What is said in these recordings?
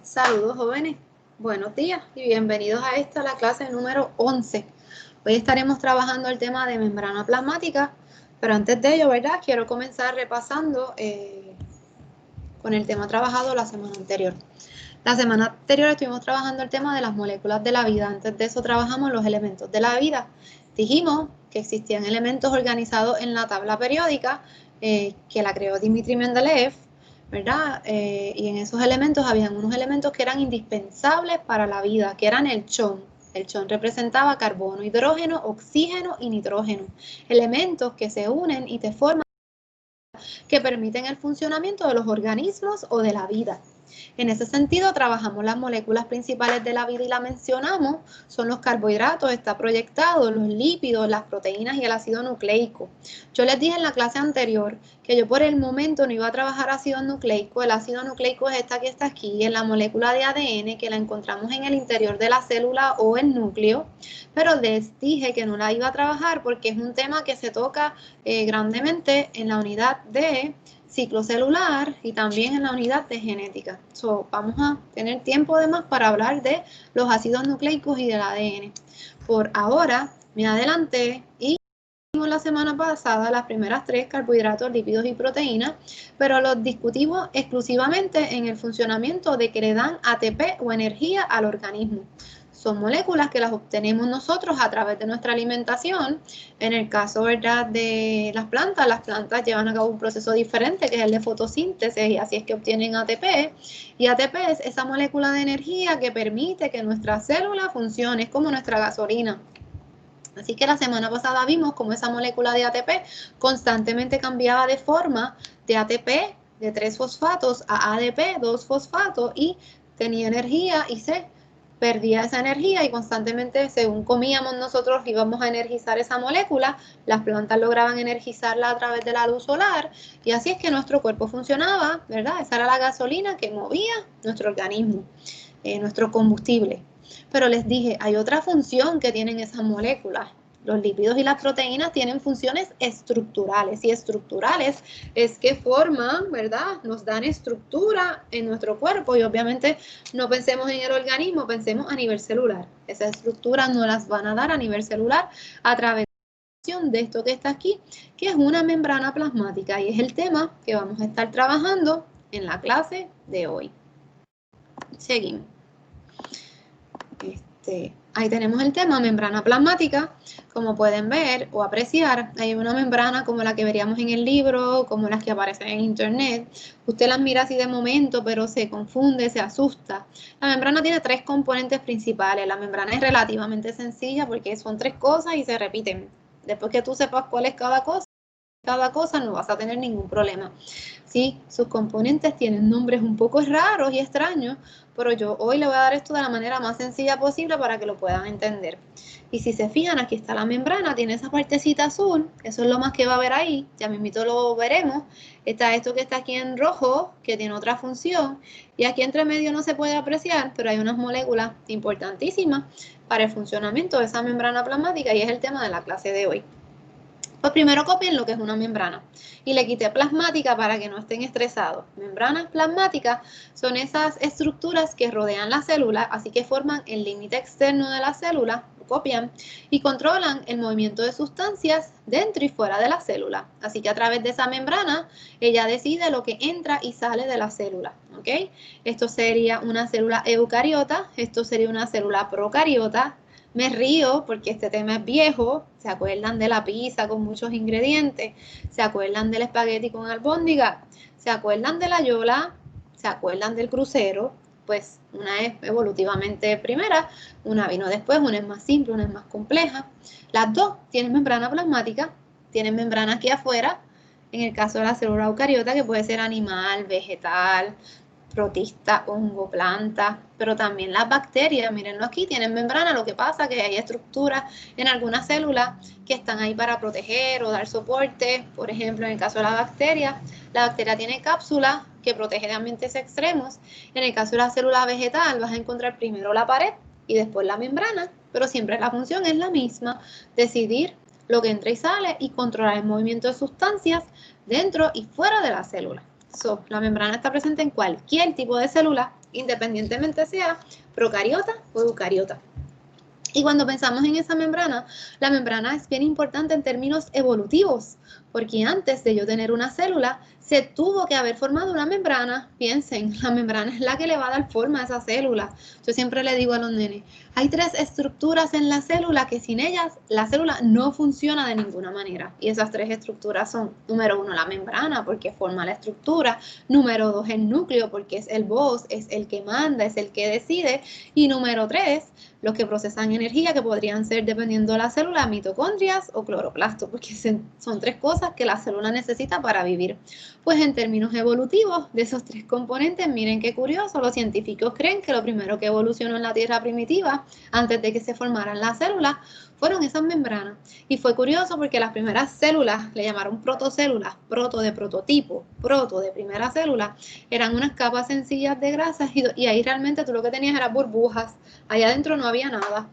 Saludos jóvenes, buenos días y bienvenidos a la clase número 11. Hoy estaremos trabajando el tema de membrana plasmática, pero antes de ello, ¿verdad? Quiero comenzar repasando con el tema trabajado la semana anterior. La semana anterior estuvimos trabajando el tema de las moléculas de la vida. Antes de eso trabajamos los elementos de la vida. Dijimos que existían elementos organizados en la tabla periódica que la creó Dmitri Mendeleev, ¿verdad? Y en esos elementos habían unos elementos que eran indispensables para la vida, que eran el chon. El chon representaba carbono, hidrógeno, oxígeno y nitrógeno. Elementos que se unen y te forman, que permiten el funcionamiento de los organismos o de la vida. En ese sentido, trabajamos las moléculas principales de la vida y la mencionamos. Son los carbohidratos, está proyectado, los lípidos, las proteínas y el ácido nucleico. Yo les dije en la clase anterior que yo por el momento no iba a trabajar ácido nucleico. El ácido nucleico es esta que está aquí, en la molécula de ADN, que la encontramos en el interior de la célula o el núcleo. Pero les dije que no la iba a trabajar porque es un tema que se toca grandemente en la unidad de ciclo celular y también en la unidad de genética. Vamos a tener tiempo además para hablar de los ácidos nucleicos y del ADN. Por ahora me adelanté y vimos la semana pasada las primeras tres, carbohidratos, lípidos y proteínas, pero los discutimos exclusivamente en el funcionamiento de que le dan ATP o energía al organismo. Son moléculas que las obtenemos nosotros a través de nuestra alimentación. En el caso, ¿verdad?, de las plantas llevan a cabo un proceso diferente, que es el de fotosíntesis, y así es que obtienen ATP. Y ATP es esa molécula de energía que permite que nuestra célula funcione, es como nuestra gasolina. Así que la semana pasada vimos cómo esa molécula de ATP constantemente cambiaba de forma de ATP de 3 fosfatos a ADP, 2 fosfatos, y tenía energía y se perdía esa energía, y constantemente, según comíamos nosotros, íbamos a energizar esa molécula. Las plantas lograban energizarla a través de la luz solar, y así es que nuestro cuerpo funcionaba, ¿verdad? Esa era la gasolina que movía nuestro organismo, nuestro combustible. Pero les dije, hay otra función que tienen esas moléculas. Los lípidos y las proteínas tienen funciones estructurales, y estructurales es que forman, ¿verdad? Nos dan estructura en nuestro cuerpo, y obviamente no pensemos en el organismo, pensemos a nivel celular. Esas estructuras nos las van a dar a nivel celular a través de esto que está aquí, que es una membrana plasmática, y es el tema que vamos a estar trabajando en la clase de hoy. Seguimos. Ahí tenemos el tema, membrana plasmática. Como pueden ver o apreciar, hay una membrana como la que veríamos en el libro, como las que aparecen en internet. Usted las mira así de momento, pero se confunde, se asusta. La membrana tiene 3 componentes principales. La membrana es relativamente sencilla porque son 3 cosas y se repiten. Después que tú sepas cuál es cada cosa, no vas a tener ningún problema. Sí, sus componentes tienen nombres un poco raros y extraños, pero yo hoy le voy a dar esto de la manera más sencilla posible para que lo puedan entender. Y si se fijan, aquí está la membrana, tiene esa partecita azul, eso es lo más que va a ver ahí, ya mismito lo veremos. Está esto que está aquí en rojo, que tiene otra función, y aquí entre medio no se puede apreciar, pero hay unas moléculas importantísimas para el funcionamiento de esa membrana plasmática, y es el tema de la clase de hoy. Pues primero copien lo que es una membrana, y le quité plasmática para que no estén estresados. Membranas plasmáticas son esas estructuras que rodean la célula, así que forman el límite externo de la célula, lo copian, y controlan el movimiento de sustancias dentro y fuera de la célula. Así que a través de esa membrana, ella decide lo que entra y sale de la célula. ¿Okay? Esto sería una célula eucariota, esto sería una célula procariota. Me río porque este tema es viejo. ¿Se acuerdan de la pizza con muchos ingredientes? ¿Se acuerdan del espagueti con albóndiga? ¿Se acuerdan de la yola? ¿Se acuerdan del crucero? Pues una es evolutivamente primera, una vino después, una es más simple, una es más compleja. Las dos tienen membrana plasmática, tienen membrana aquí afuera. En el caso de la célula eucariota, que puede ser animal, vegetal, protista, hongo, planta, pero también las bacterias, mírenlo aquí, tienen membrana. Lo que pasa es que hay estructuras en algunas células que están ahí para proteger o dar soporte. Por ejemplo, en el caso de la bacteria tiene cápsula que protege de ambientes extremos. En el caso de la célula vegetal vas a encontrar primero la pared y después la membrana, pero siempre la función es la misma: decidir lo que entra y sale y controlar el movimiento de sustancias dentro y fuera de la célula. La membrana está presente en cualquier tipo de célula independientemente sea procariota o eucariota. Y cuando pensamos en esa membrana, la membrana es bien importante en términos evolutivos, porque antes de yo tener una célula, se tuvo que haber formado una membrana. Piensen, la membrana es la que le va a dar forma a esa célula. Yo siempre le digo a los nenes, hay 3 estructuras en la célula que sin ellas la célula no funciona de ninguna manera. Y esas 3 estructuras son, número 1, la membrana, porque forma la estructura. Número 2, el núcleo, porque es el boss, es el que manda, es el que decide. Y número 3, los que procesan energía, que podrían ser, dependiendo de la célula, mitocondrias o cloroplastos, porque son 3 cosas que la célula necesita para vivir. Pues en términos evolutivos, de esos 3 componentes, miren qué curioso, los científicos creen que lo primero que evolucionó en la Tierra primitiva, antes de que se formaran las células, fueron esas membranas. Y fue curioso porque las primeras células, le llamaron protocélulas, proto de prototipo, proto de primera célula, eran unas capas sencillas de grasas y ahí realmente tú lo que tenías eran burbujas, allá adentro no había nada.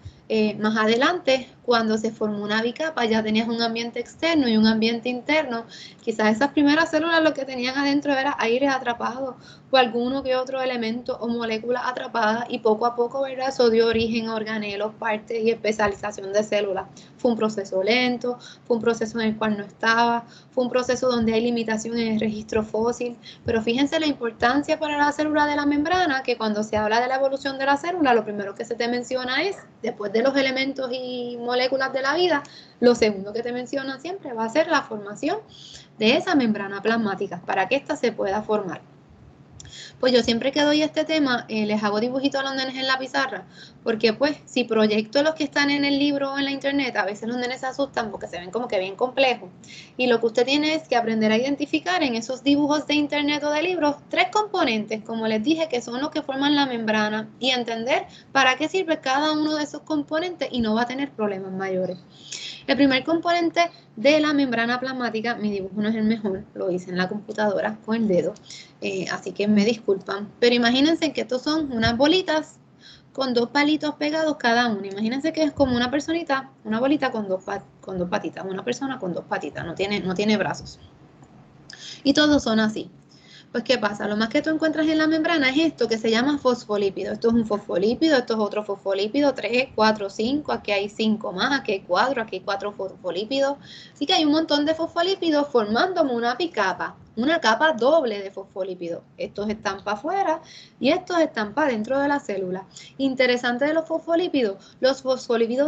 Más adelante, cuando se formó una bicapa, ya tenías un ambiente externo y un ambiente interno. Quizás esas primeras células lo que tenían adentro era aire atrapado o alguno que otro elemento o molécula atrapada, y poco a poco, ¿verdad?, eso dio origen a organelos, partes y especialización de células. Fue un proceso lento, fue un proceso en el cual no estaba, fue un proceso donde hay limitación en el registro fósil, pero fíjense la importancia para la célula de la membrana, que cuando se habla de la evolución de la célula, lo primero que se te menciona es, después de los elementos y moléculas de la vida, lo segundo que te menciona siempre va a ser la formación de esa membrana plasmática para que ésta se pueda formar. Pues yo siempre que doy este tema, les hago dibujitos a los nenes en la pizarra, porque pues si proyecto los que están en el libro o en la internet, a veces los nenes se asustan porque se ven como que bien complejos. Y lo que usted tiene es que aprender a identificar en esos dibujos de internet o de libros 3 componentes, como les dije, que son los que forman la membrana, y entender para qué sirve cada uno de esos componentes, y no va a tener problemas mayores. El primer componente de la membrana plasmática, mi dibujo no es el mejor, lo hice en la computadora con el dedo, así que me disculpan, pero imagínense que estos son unas bolitas con 2 palitos pegados cada uno. Imagínense que es como una personita, una bolita con dos patitas, una persona con 2 patitas, no tiene brazos. Y todos son así. Pues, ¿qué pasa? Lo más que tú encuentras en la membrana es esto que se llama fosfolípido. Esto es un fosfolípido, esto es otro fosfolípido, 3, 4, 5, aquí hay 5 más, aquí hay 4, aquí hay 4 fosfolípidos. Así que hay un montón de fosfolípidos formando una bicapa, una capa doble de fosfolípidos. Estos están para afuera y estos están para dentro de la célula. Interesante de los fosfolípidos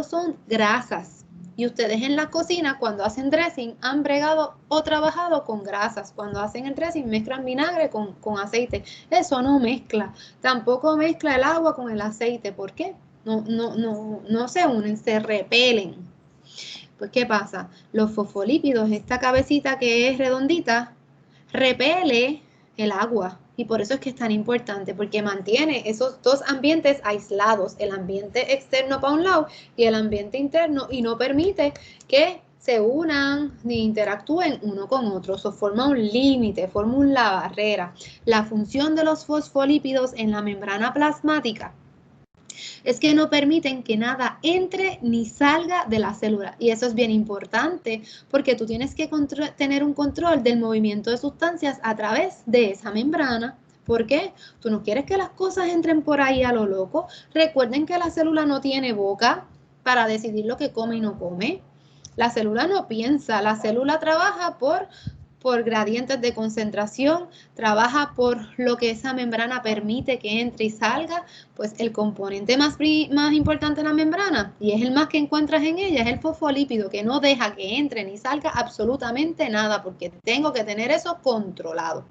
son grasas. Y ustedes en la cocina, cuando hacen dressing, han bregado o trabajado con grasas. Cuando hacen el dressing, mezclan vinagre con aceite. Eso no mezcla. Tampoco mezcla el agua con el aceite. ¿Por qué? No se unen, se repelen. Pues, ¿qué pasa? Los fosfolípidos, esta cabecita que es redondita, repele el agua. Y por eso es que es tan importante, porque mantiene esos 2 ambientes aislados, el ambiente externo para un lado y el ambiente interno, y no permite que se unan ni interactúen uno con otro. Eso forma un límite, forma una barrera. La función de los fosfolípidos en la membrana plasmática es que no permiten que nada entre ni salga de la célula. Y eso es bien importante porque tú tienes que tener un control del movimiento de sustancias a través de esa membrana. ¿Por qué? Tú no quieres que las cosas entren por ahí a lo loco. Recuerden que la célula no tiene boca para decidir lo que come y no come. La célula no piensa, la célula trabaja por gradientes de concentración, trabaja por lo que esa membrana permite que entre y salga. Pues el componente más importante de la membrana, y es el más que encuentras en ella, es el fosfolípido, que no deja que entre ni salga absolutamente nada, porque tengo que tener eso controlado.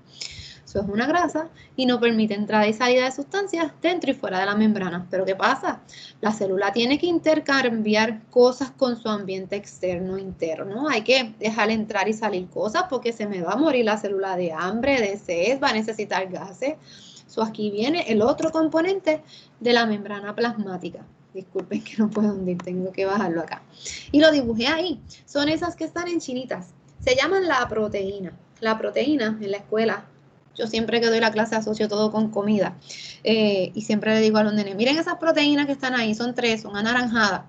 Eso es una grasa y no permite entrada y salida de sustancias dentro y fuera de la membrana. Pero ¿qué pasa? La célula tiene que intercambiar cosas con su ambiente externo e interno. Hay que dejar entrar y salir cosas porque se me va a morir la célula de hambre, de sed, va a necesitar gases. So, aquí viene el otro componente de la membrana plasmática. Disculpen que no puedo hundir, tengo que bajarlo acá. Y lo dibujé ahí. Son esas que están en chinitas. Se llaman la proteína. La proteína en la escuela, yo siempre que doy la clase asocio todo con comida. Y siempre le digo a los nenes, miren esas proteínas que están ahí, son 3, son anaranjadas.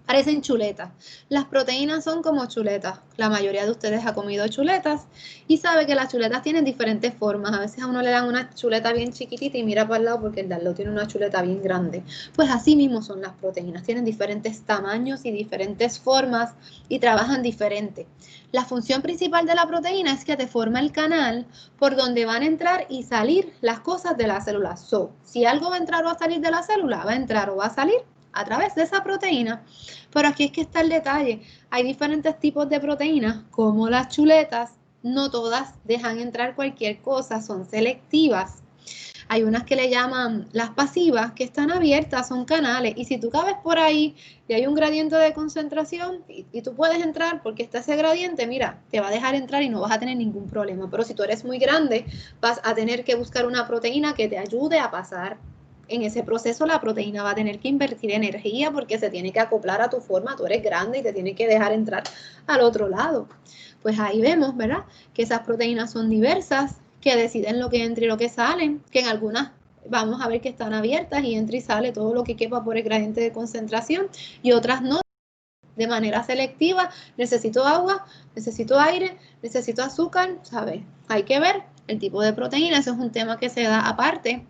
Parecen chuletas. Las proteínas son como chuletas. La mayoría de ustedes ha comido chuletas y sabe que las chuletas tienen diferentes formas. A veces a uno le dan una chuleta bien chiquitita y mira para el lado porque el de al lado tiene una chuleta bien grande. Pues así mismo son las proteínas. Tienen diferentes tamaños y diferentes formas y trabajan diferente. La función principal de la proteína es que te forma el canal por donde van a entrar y salir las cosas de la célula. Si algo va a entrar o va a salir de la célula, va a entrar o va a salir a través de esa proteína. Pero aquí es que está el detalle. Hay diferentes tipos de proteínas, como las chuletas. No todas dejan entrar cualquier cosa, son selectivas. Hay unas que le llaman las pasivas, que están abiertas, son canales. Y si tú cabes por ahí y hay un gradiente de concentración y tú puedes entrar porque está ese gradiente, mira, te va a dejar entrar y no vas a tener ningún problema. Pero si tú eres muy grande, vas a tener que buscar una proteína que te ayude a pasar. En ese proceso la proteína va a tener que invertir energía porque se tiene que acoplar a tu forma, tú eres grande y te tiene que dejar entrar al otro lado. Pues ahí vemos, ¿verdad? Que esas proteínas son diversas, que deciden lo que entra y lo que sale, que en algunas vamos a ver que están abiertas y entra y sale todo lo que quepa por el gradiente de concentración y otras no. De manera selectiva, necesito agua, necesito aire, necesito azúcar, ¿sabes? Hay que ver el tipo de proteína, eso es un tema que se da aparte.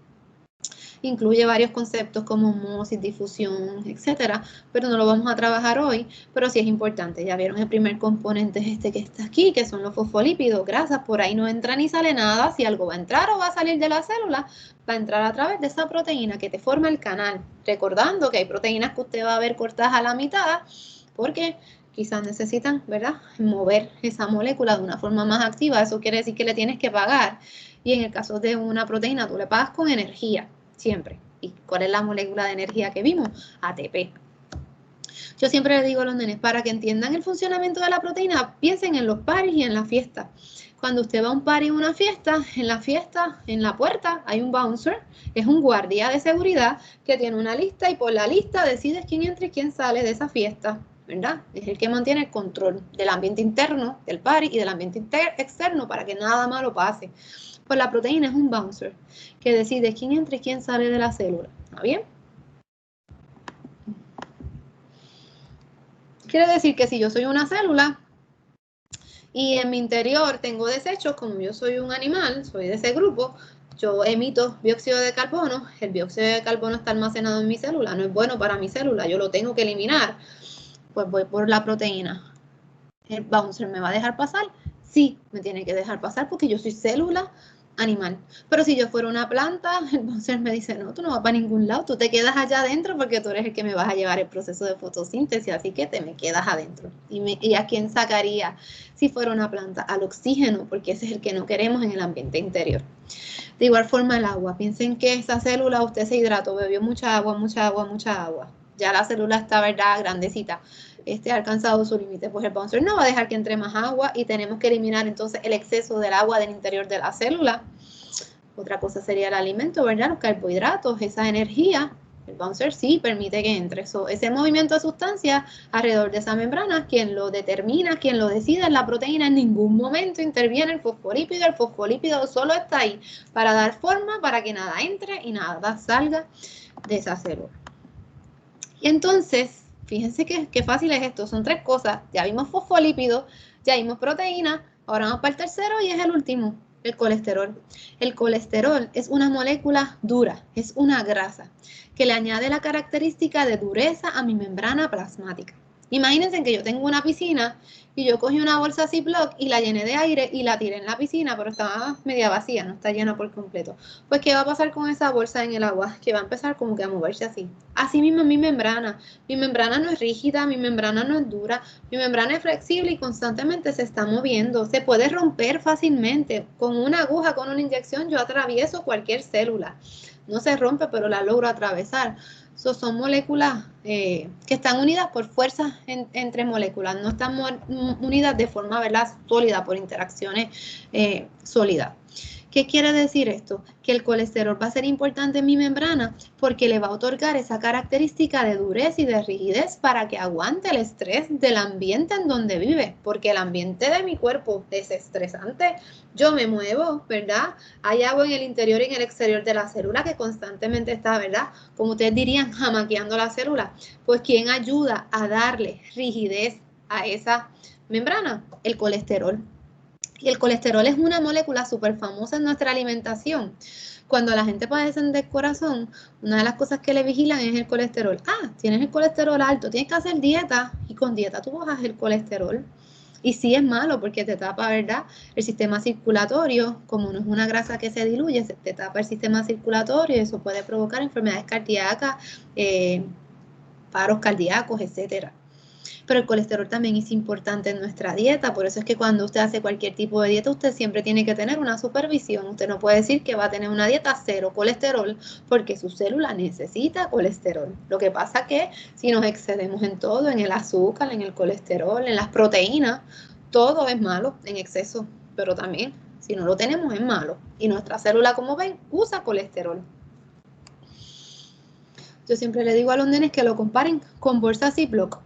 Incluye varios conceptos como osmosis, difusión, etcétera, pero no lo vamos a trabajar hoy, pero sí es importante. Ya vieron el primer componente es este que está aquí, que son los fosfolípidos, grasas, por ahí no entra ni sale nada. Si algo va a entrar o va a salir de la célula, va a entrar a través de esa proteína que te forma el canal. Recordando que hay proteínas que usted va a ver cortadas a la mitad, porque quizás necesitan, ¿verdad?, mover esa molécula de una forma más activa. Eso quiere decir que le tienes que pagar. Y en el caso de una proteína, tú le pagas con energía. Siempre. ¿Y cuál es la molécula de energía que vimos? ATP. Yo siempre les digo a los nenes, para que entiendan el funcionamiento de la proteína, piensen en los paris y en la fiesta. Cuando usted va a un party o una fiesta, en la puerta, hay un bouncer, es un guardia de seguridad que tiene una lista y por la lista decides quién entra y quién sale de esa fiesta, ¿verdad? Es el que mantiene el control del ambiente interno del party y del ambiente externo para que nada malo pase. Pues la proteína es un bouncer que decide quién entra y quién sale de la célula. ¿Está bien? Quiere decir que si yo soy una célula y en mi interior tengo desechos, como yo soy un animal, soy de ese grupo, yo emito dióxido de carbono, el dióxido de carbono está almacenado en mi célula, no es bueno para mi célula, yo lo tengo que eliminar, pues voy por la proteína. ¿El bouncer me va a dejar pasar? Sí, me tiene que dejar pasar porque yo soy célula animal. Pero si yo fuera una planta, el bouncer me dice, no, tú no vas para ningún lado, tú te quedas allá adentro porque tú eres el que me vas a llevar el proceso de fotosíntesis, así que te me quedas adentro. ¿Y a quién sacaría si fuera una planta? Al oxígeno, porque ese es el que no queremos en el ambiente interior. De igual forma el agua, piensen que esa célula, usted se hidrató, bebió mucha agua, mucha agua, mucha agua. Ya la célula está, ¿verdad?, grandecita. Ha alcanzado su límite, pues el bouncer no va a dejar que entre más agua y tenemos que eliminar entonces el exceso del agua del interior de la célula. Otra cosa sería el alimento, ¿verdad? Los carbohidratos, esa energía. El bouncer sí permite que entre. Ese movimiento de sustancia alrededor de esa membrana, quien lo determina, quien lo decide es la proteína. En ningún momento interviene el fosfolípido solo está ahí para dar forma, para que nada entre y nada salga de esa célula. Y entonces, fíjense qué fácil es esto, son tres cosas, ya vimos fosfolípidos, ya vimos proteína, ahora vamos para el tercero y es el último, el colesterol. El colesterol es una molécula dura, es una grasa que le añade la característica de dureza a mi membrana plasmática. Imagínense que yo tengo una piscina y yo cogí una bolsa Ziploc y la llené de aire y la tiré en la piscina, pero estaba media vacía, no está llena por completo. Pues, ¿qué va a pasar con esa bolsa en el agua? Que va a empezar como que a moverse así. Así mismo mi membrana. Mi membrana no es rígida, mi membrana no es dura, mi membrana es flexible y constantemente se está moviendo. Se puede romper fácilmente. Con una aguja, con una inyección, yo atravieso cualquier célula. No se rompe, pero la logro atravesar. Son moléculas que están unidas por fuerzas entre moléculas, no están unidas de forma, ¿verdad?, sólida, por interacciones sólidas. ¿Qué quiere decir esto? Que el colesterol va a ser importante en mi membrana porque le va a otorgar esa característica de dureza y de rigidez para que aguante el estrés del ambiente en donde vive, porque el ambiente de mi cuerpo es estresante. Yo me muevo, ¿verdad? Hay agua en el interior y en el exterior de la célula que constantemente está, ¿verdad? Como ustedes dirían, jamaqueando la célula. Pues ¿quién ayuda a darle rigidez a esa membrana? El colesterol. Y el colesterol es una molécula súper famosa en nuestra alimentación. Cuando la gente padece del corazón, una de las cosas que le vigilan es el colesterol. Ah, tienes el colesterol alto, tienes que hacer dieta y con dieta tú bajas el colesterol. Y sí es malo porque te tapa, ¿verdad? El sistema circulatorio, como no es una grasa que se diluye, te tapa el sistema circulatorio y eso puede provocar enfermedades cardíacas, paros cardíacos, etcétera. Pero el colesterol también es importante en nuestra dieta, por eso es que cuando usted hace cualquier tipo de dieta, usted siempre tiene que tener una supervisión. Usted no puede decir que va a tener una dieta cero colesterol, porque su célula necesita colesterol. Lo que pasa que si nos excedemos en todo, en el azúcar, en el colesterol, en las proteínas, todo es malo en exceso, pero también si no lo tenemos es malo. Y nuestra célula, como ven, usa colesterol. Yo siempre le digo a los nenes que lo comparen con bolsas Ziploc.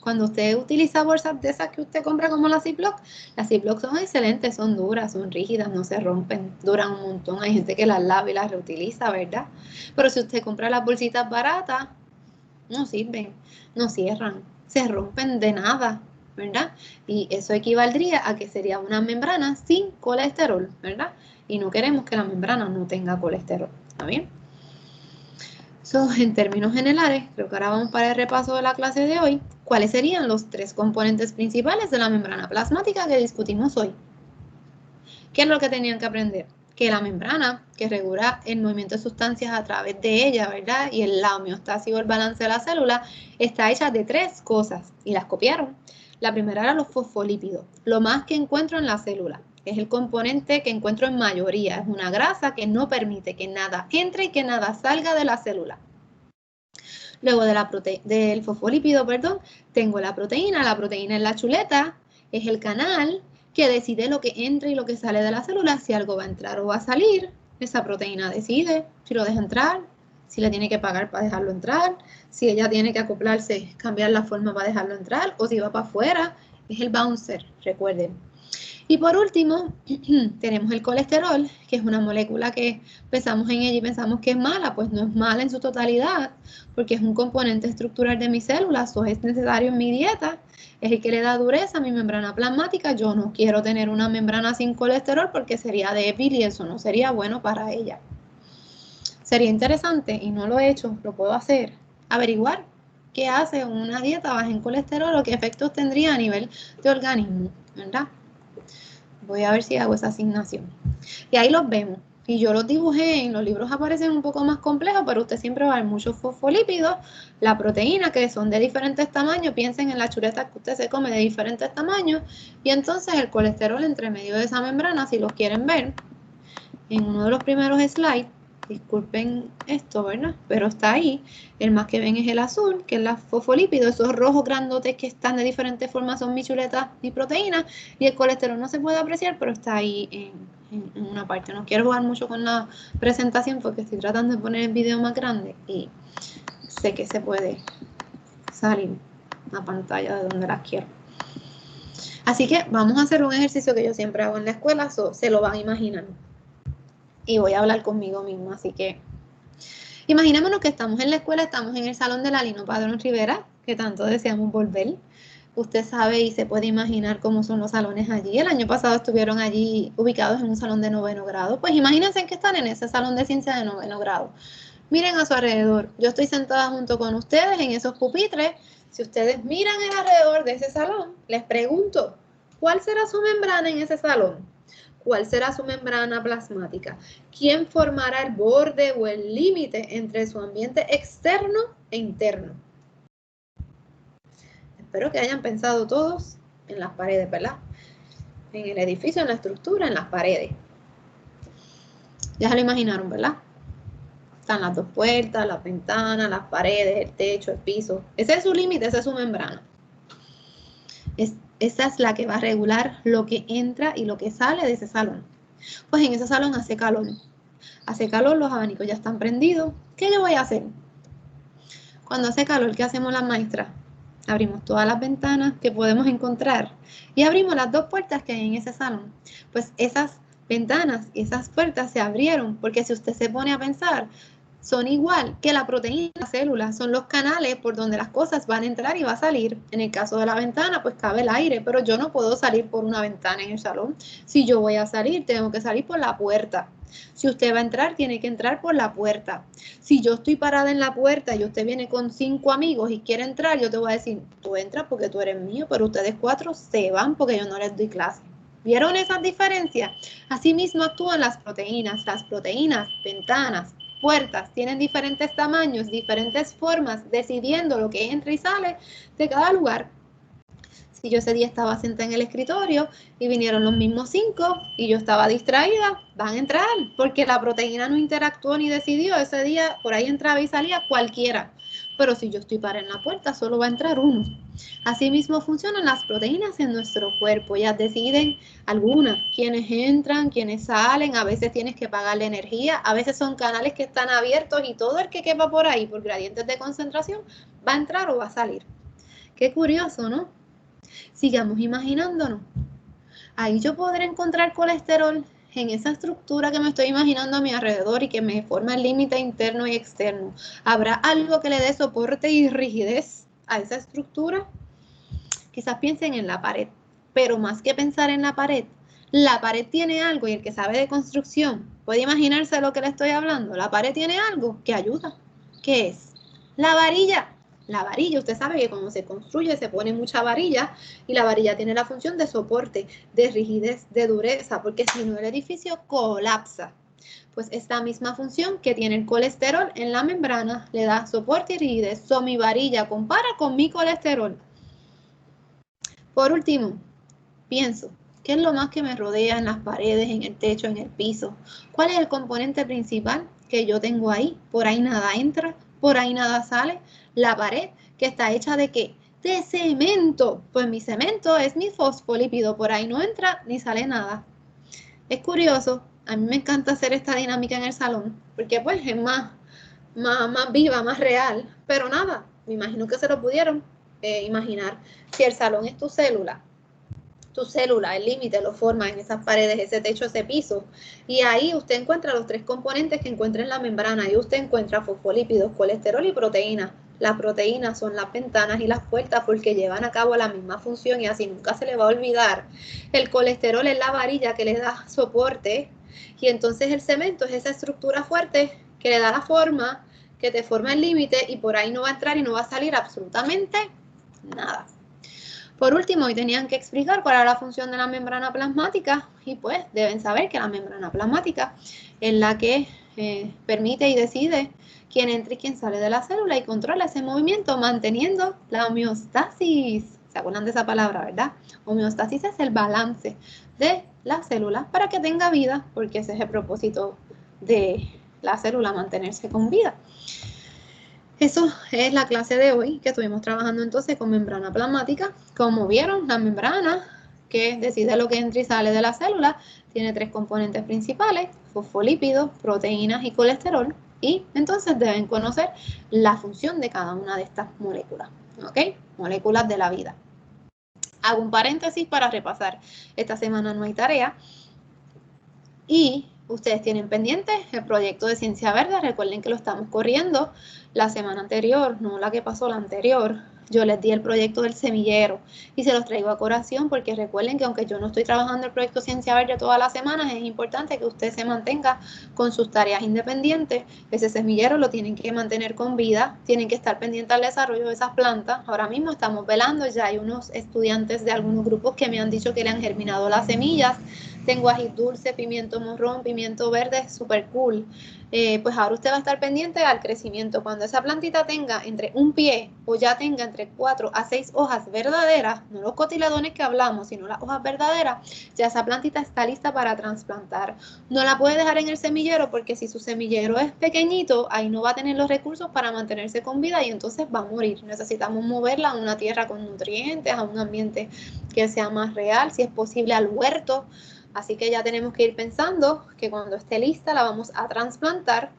Cuando usted utiliza bolsas de esas que usted compra como las Ziploc son excelentes, son duras, son rígidas, no se rompen, duran un montón. Hay gente que las lava y las reutiliza, ¿verdad? Pero si usted compra las bolsitas baratas, no sirven, no cierran, se rompen de nada, ¿verdad? Y eso equivaldría a que sería una membrana sin colesterol, ¿verdad? Y no queremos que la membrana no tenga colesterol, ¿está bien? En términos generales, creo que ahora vamos para el repaso de la clase de hoy. ¿Cuáles serían los tres componentes principales de la membrana plasmática que discutimos hoy? ¿Qué es lo que tenían que aprender? Que la membrana, que regula el movimiento de sustancias a través de ella, ¿verdad? Y la homeostasis o el balance de la célula, está hecha de tres cosas y las copiaron. La primera era los fosfolípidos, lo más que encuentro en la célula. Es el componente que encuentro en mayoría. Es una grasa que no permite que nada entre y que nada salga de la célula. Luego del fosfolípido, tengo la proteína. La proteína es la chuleta, es el canal que decide lo que entra y lo que sale de la célula. Si algo va a entrar o va a salir, esa proteína decide si lo deja entrar, si le tiene que pagar para dejarlo entrar, si ella tiene que acoplarse, cambiar la forma para dejarlo entrar, o si va para afuera. Es el bouncer, recuerden. Y por último, tenemos el colesterol, que es una molécula que pensamos en ella y pensamos que es mala, pues no es mala en su totalidad, porque es un componente estructural de mis células, o es necesario en mi dieta, es el que le da dureza a mi membrana plasmática. Yo no quiero tener una membrana sin colesterol porque sería débil y eso no sería bueno para ella. Sería interesante, y no lo he hecho, lo puedo hacer, averiguar qué hace una dieta baja en colesterol o qué efectos tendría a nivel de organismo, ¿verdad? Voy a ver si hago esa asignación. Y ahí los vemos. Y yo los dibujé, en los libros aparecen un poco más complejos, pero usted siempre va a ver muchos fosfolípidos, la proteína que son de diferentes tamaños, piensen en la chuleta que usted se come de diferentes tamaños, y entonces el colesterol entre medio de esa membrana, si los quieren ver, en uno de los primeros slides, disculpen esto, ¿verdad? Pero está ahí. El más que ven es el azul, que es la fosfolípido. Esos rojos grandotes que están de diferentes formas son mi chuleta y proteína. Y el colesterol no se puede apreciar, pero está ahí en una parte. No quiero jugar mucho con la presentación porque estoy tratando de poner el video más grande y sé que se puede salir la pantalla de donde las quiero. Así que vamos a hacer un ejercicio que yo siempre hago en la escuela, se lo van a imaginar. Y voy a hablar conmigo misma, así que imaginémonos que estamos en la escuela, estamos en el salón de la Lino Padrón Rivera, que tanto deseamos volver. Usted sabe y se puede imaginar cómo son los salones allí. El año pasado estuvieron allí ubicados en un salón de 9º grado. Pues imagínense que están en ese salón de ciencia de 9º grado. Miren a su alrededor. Yo estoy sentada junto con ustedes en esos pupitres. Si ustedes miran alrededor de ese salón, les pregunto, ¿cuál será su membrana en ese salón? ¿Cuál será su membrana plasmática? ¿Quién formará el borde o el límite entre su ambiente externo e interno? Espero que hayan pensado todos en las paredes, ¿verdad? En el edificio, en la estructura, en las paredes. Ya se lo imaginaron, ¿verdad? Están las dos puertas, las ventanas, las paredes, el techo, el piso. Ese es su límite, esa es su membrana. Esa es la que va a regular lo que entra y lo que sale de ese salón. Pues en ese salón hace calor. Hace calor, los abanicos ya están prendidos. ¿Qué yo voy a hacer? Cuando hace calor, ¿qué hacemos las maestras? Abrimos todas las ventanas que podemos encontrar y abrimos las 2 puertas que hay en ese salón. Pues esas ventanas y esas puertas se abrieron porque si usted se pone a pensar, son igual que la proteína y la célula, son los canales por donde las cosas van a entrar y va a salir. En el caso de la ventana, pues cabe el aire, pero yo no puedo salir por una ventana en el salón. Si yo voy a salir, tengo que salir por la puerta. Si usted va a entrar, tiene que entrar por la puerta. Si yo estoy parada en la puerta y usted viene con 5 amigos y quiere entrar, yo te voy a decir, tú entras porque tú eres mío, pero ustedes 4 se van porque yo no les doy clase. ¿Vieron esas diferencias? Asimismo actúan las proteínas. Las proteínas, ventanas, puertas, tienen diferentes tamaños, diferentes formas, decidiendo lo que entra y sale de cada lugar. Si yo ese día estaba sentada en el escritorio y vinieron los mismos 5 y yo estaba distraída, van a entrar, porque la proteína no interactuó ni decidió. Ese día por ahí entraba y salía cualquiera. Pero si yo estoy parada en la puerta, solo va a entrar uno. Asimismo funcionan las proteínas en nuestro cuerpo. Ellas deciden algunas, quienes entran, quienes salen. A veces tienes que pagarle energía. A veces son canales que están abiertos y todo el que quepa por ahí por gradientes de concentración va a entrar o va a salir. Qué curioso, ¿no? Sigamos imaginándonos. Ahí yo podré encontrar colesterol en esa estructura que me estoy imaginando a mi alrededor y que me forma el límite interno y externo. ¿Habrá algo que le dé soporte y rigidez a esa estructura? Quizás piensen en la pared, pero más que pensar en la pared tiene algo y el que sabe de construcción puede imaginarse lo que le estoy hablando. La pared tiene algo que ayuda. ¿Qué es? La varilla. La varilla, usted sabe que cuando se construye se pone mucha varilla y la varilla tiene la función de soporte, de rigidez, de dureza, porque si no el edificio colapsa. Pues esta misma función que tiene el colesterol en la membrana le da soporte y rigidez. So, mi varilla compara con mi colesterol. Por último, pienso, ¿qué es lo más que me rodea en las paredes, en el techo, en el piso? ¿Cuál es el componente principal que yo tengo ahí? Por ahí nada entra, por ahí nada sale. La pared, que está hecha ¿de qué? De cemento. Pues mi cemento es mi fosfolípido, por ahí no entra ni sale nada. Es curioso, a mí me encanta hacer esta dinámica en el salón, porque pues es más viva, más real, pero nada, me imagino que se lo pudieron imaginar. Si el salón es tu célula, el límite lo forma en esas paredes, ese techo, ese piso. Y ahí usted encuentra los 3 componentes que encuentra en la membrana. Ahí usted encuentra fosfolípidos, colesterol y proteínas. Las proteínas son las ventanas y las puertas porque llevan a cabo la misma función y así nunca se le va a olvidar. El colesterol es la varilla que le da soporte y entonces el cemento es esa estructura fuerte que le da la forma, que te forma el límite y por ahí no va a entrar y no va a salir absolutamente nada. Por último, hoy tenían que explicar cuál era la función de la membrana plasmática y pues deben saber que la membrana plasmática es la que permite y decide quién entra y quién sale de la célula y controla ese movimiento manteniendo la homeostasis. ¿Se acuerdan de esa palabra, verdad? Homeostasis es el balance de la célula para que tenga vida, porque ese es el propósito de la célula, mantenerse con vida. Eso es la clase de hoy que estuvimos trabajando entonces con membrana plasmática. Como vieron, la membrana que decide lo que entra y sale de la célula tiene 3 componentes principales: fosfolípidos, proteínas y colesterol. Y entonces deben conocer la función de cada una de estas moléculas, ¿ok? Moléculas de la vida. Hago un paréntesis para repasar. Esta semana no hay tarea y ustedes tienen pendiente el proyecto de Ciencia Verde. Recuerden que lo estamos corriendo la semana anterior, no la que pasó, la anterior. Yo les di el proyecto del semillero y se los traigo a colación porque recuerden que aunque yo no estoy trabajando el proyecto Ciencia Verde todas las semanas, es importante que usted se mantenga con sus tareas independientes. Ese semillero lo tienen que mantener con vida, tienen que estar pendientes al desarrollo de esas plantas. Ahora mismo estamos velando, ya hay unos estudiantes de algunos grupos que me han dicho que le han germinado las semillas. Tengo ají dulce, pimiento morrón, pimiento verde, súper cool. Pues ahora usted va a estar pendiente al crecimiento. Cuando esa plantita tenga entre un pie o ya tenga entre 4 a 6 hojas verdaderas, no los cotiledones que hablamos, sino las hojas verdaderas, ya esa plantita está lista para trasplantar. No la puede dejar en el semillero porque si su semillero es pequeñito, ahí no va a tener los recursos para mantenerse con vida y entonces va a morir. Necesitamos moverla a una tierra con nutrientes, a un ambiente que sea más real, si es posible al huerto, Así que ya tenemos que ir pensando que cuando esté lista la vamos a trasplantar.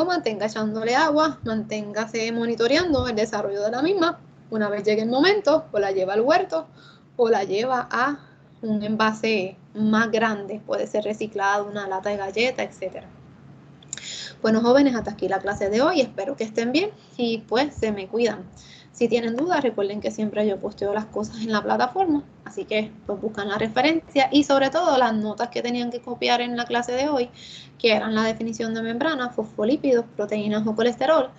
Mantenga echándole agua, manténgase monitoreando el desarrollo de la misma. Una vez llegue el momento, o la lleva al huerto o la lleva a un envase más grande. Puede ser reciclado, una lata de galleta, etc. Bueno, jóvenes, hasta aquí la clase de hoy. Espero que estén bien y pues se me cuidan. Si tienen dudas, recuerden que siempre yo posteo las cosas en la plataforma, así que pues buscan la referencia y sobre todo las notas que tenían que copiar en la clase de hoy, que eran la definición de membrana, fosfolípidos, proteínas o colesterol,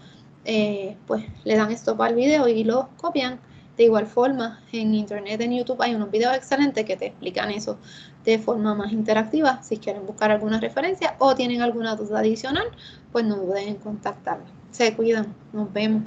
pues le dan stop al video y lo copian. De igual forma, en internet, en YouTube, hay unos videos excelentes que te explican eso de forma más interactiva. Si quieren buscar alguna referencia o tienen alguna duda adicional, pues no duden en contactarme. Se cuidan, nos vemos.